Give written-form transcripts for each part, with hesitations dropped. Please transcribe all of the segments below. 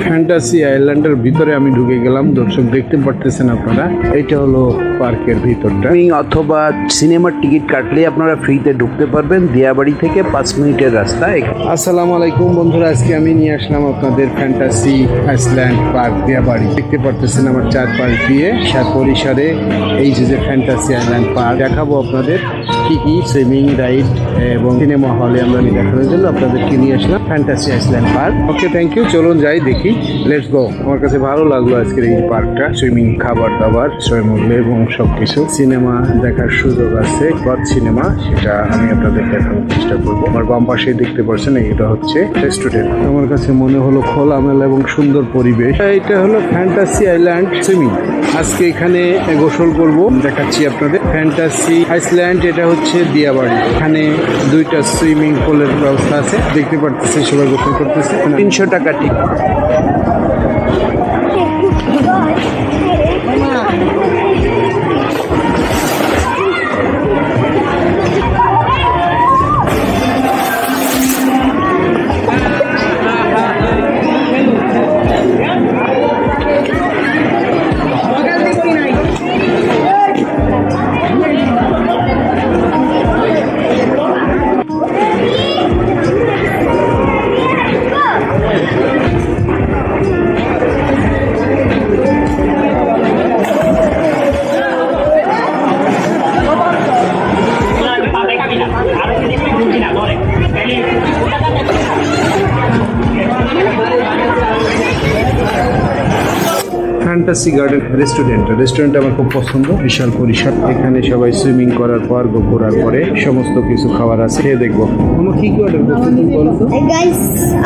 Fantasy আইল্যান্ডের ভিতরে আমি ঢুকে গেলাম। দর্শক দেখতে পারতেছেন আপনারা, এটা হলো পার্কের ভিতরটা। অথবা সিনেমার টিকিট কাটলে আপনারা ফ্রিতে ঢুকতে পারবেন। দিয়াবাড়ি থেকে 5 মিনিটের রাস্তা। আসসালামু আলাইকুম বন্ধুরা, আজকে আমি নিয়ে আসলাম আপনাদের ফ্যান্টাসি আইল্যান্ড পার্ক দিয়াবাড়ি। দেখতে পারতেছেন আমার চারপাশ দিয়ে পরিসরে এই যে ফ্যান্টাসি আইল্যান্ড পার্ক দেখাবো আপনাদের কি কি সুইমিং রাইড এবং সিনেমা হলে আমরা দেখানোর জন্য আপনাদেরকে নিয়ে আসলাম fantasy island park. Okay, thank you. চলুন যাই, দেখি, লেটস গো। আমার কাছে ভালো লাগলো আজকের এই পার্কটা। সুইমিং, খাবার দাবার, সুইমিং এবং সবকিছু। সিনেমা দেখার সুযোগ আছে, গড সিনেমা, সেটা আমি আপনাদের দেখানোর চেষ্টা করবো। আমার বাম পাশে দেখতে পাচ্ছেন এটা হচ্ছে রেস্টুরেন্ট। আমার কাছে মনে হলো খোলামেলা এবং সুন্দর পরিবেশ। এটা হলো ফ্যান্টাসি আইল্যান্ড সুইমিং। আজকে এখানে গোসল করব, দেখাচ্ছি আপনাদের। ফ্যান্টাসি আইল্যান্ড, এটা হচ্ছে দিয়াবাড়ি। এখানে 2টা সুইমিং পুলের ব্যবস্থা আছে, দেখতে পারতেছি সবাই গোসল করতেছে। 300 টাকা টিকিট। ফ্যান্টাসি গার্ডেন রেস্টুরেন্ট আমার খুব পছন্দ। বিশাল পরিসর, এখানে সবাই সুইমিং করার পর ঘোরার পরে সমস্ত কিছু খাবার আছে, খেয়ে দেখবো। আমার কি কি অর্ডার করছো তুমি বলো তো? গাইস,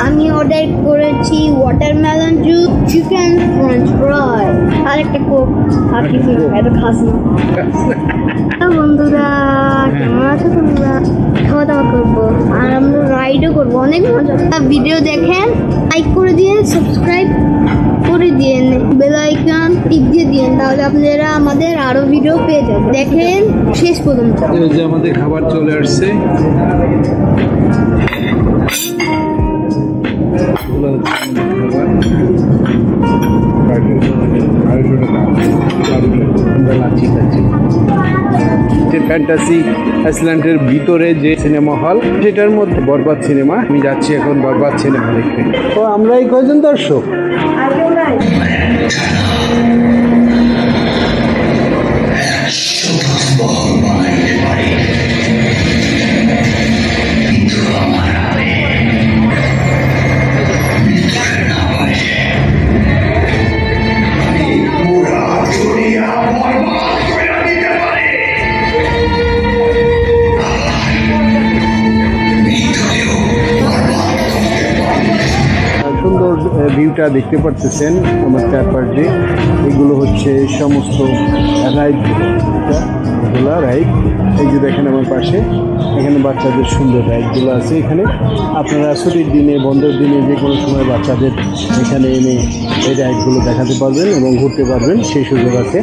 আমি অর্ডার করেছি watermelon juice, chicken french fry আর একটা কোক। আর কিছু এটা খাস না। বন্ধুরা কেমন আছো তোমরা? খাওয়া দাওয়া করবো আর আমরা রাইডও করবো, অনেক মজা। ভিডিও দেখেন, লাইক করে দিয়ে, সাবস্ক্রাইব করে দিয়ে, বেল আইকন টিপ দিয়ে দিন, তাহলে আপনারা আমাদের আরো ভিডিও পেয়ে যাবেন। দেখেন শেষ পর্যন্ত। এই যে আমাদের খাবার চলে আসছে। ফ্যান্টাসি আইল্যান্ডের ভিতরে যে সিনেমা হল, সেটার মধ্যে বরবাদ সিনেমা। আমি যাচ্ছি এখন বরবাদ সিনেমা দেখতে। তো আমরা এই কয়জন দর্শক? সুন্দর ভিউটা দেখতে পারতেছেন আমার চারপাশে। এগুলো হচ্ছে সমস্ত রাইডগুলো, রাইড। এই যে দেখেন আমার পাশে, এখানে বাচ্চাদের সুন্দর রাইডগুলো আছে। এখানে আপনারা ছুটির দিনে, বন্ধের দিনে, যে কোনো সময় বাচ্চাদের এখানে এনে এই রাইডগুলো দেখাতে পারবেন এবং ঘুরতে পারবেন, সেই সুযোগ আছে।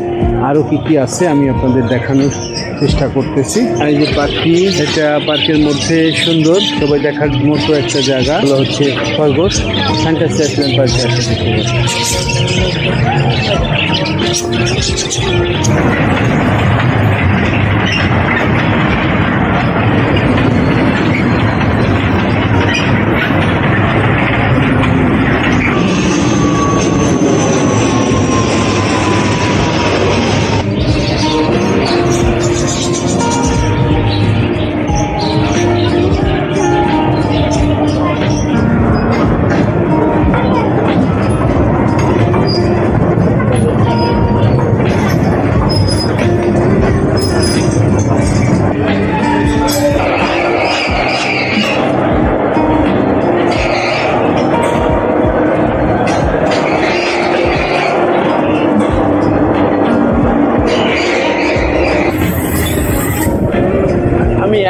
আরও কি কি আছে আমি আপনাদের দেখানোর চেষ্টা করতেছি। এই যে পার্কটি, এটা পার্কের মধ্যে সুন্দর, সবাই দেখার মতো একটা জায়গা। এগুলো হচ্ছে খরগোশ। ফ্যান্টাসি আইল্যান্ড পার্কে আছে, দেখতে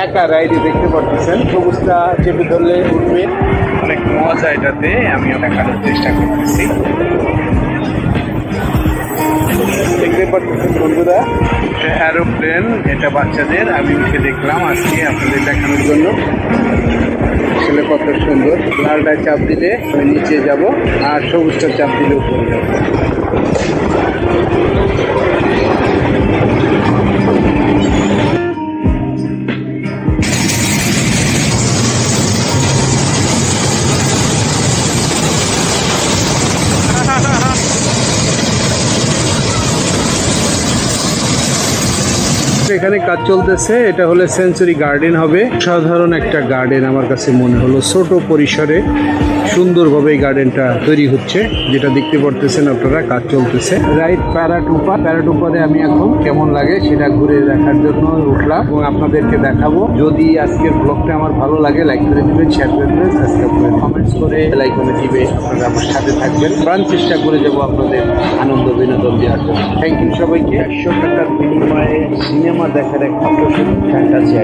একা রাইডে দেখতে পাচ্ছেন, সবুজটা চেপে ধরলে উঠবে, অনেক মজা এটাতে। আমিও দেখানোর চেষ্টা করতেছি। দেখতে পারতেছেন বন্ধুরা, এরোপ্লেন, এটা বাচ্চাদের, আমি উঠে দেখলাম আজকে আপনাদের দেখানোর জন্য। আসলে কত সুন্দর। লালটা চাপ দিলে আমি নিচে যাব, আর সবুজটা চাপ দিলে উপরে যাব। এখানে কাজ চলতেছে, এটা হলো সেঞ্চুরি গার্ডেন হবে। সাধারণ একটা গার্ডেন আমার কাছে মনে হলো, ছোট পরিসরে সুন্দরভাবে এই গার্ডেনটা তৈরি হচ্ছে, যেটা দেখতে পারতেছেন আপনারা। কাজ চলতেছে। রাইট প্যারাটুপারে আমি এখন কেমন লাগে সেটা ঘুরে দেখার জন্য উঠলাম এবং আপনাদেরকে দেখাবো। যদি আজকের ব্লগটা আমার ভালো লাগে, লাইক করে দিবেন, শেয়ার করে দেবেন, সাবস্ক্রাইব করে কমেন্টস করে লাইক করে দিবে। আপনারা আমার সাথে থাকবেন, প্রাণ চেষ্টা করে যাবো আপনাদের আনন্দ বিনোদন দেওয়ার জন্য। থ্যাংক ইউ সবাইকে। 100 টাকার বিনিময়ে সিনেমা দেখার এক আকর্ষণীয় ফ্যান্টাসি।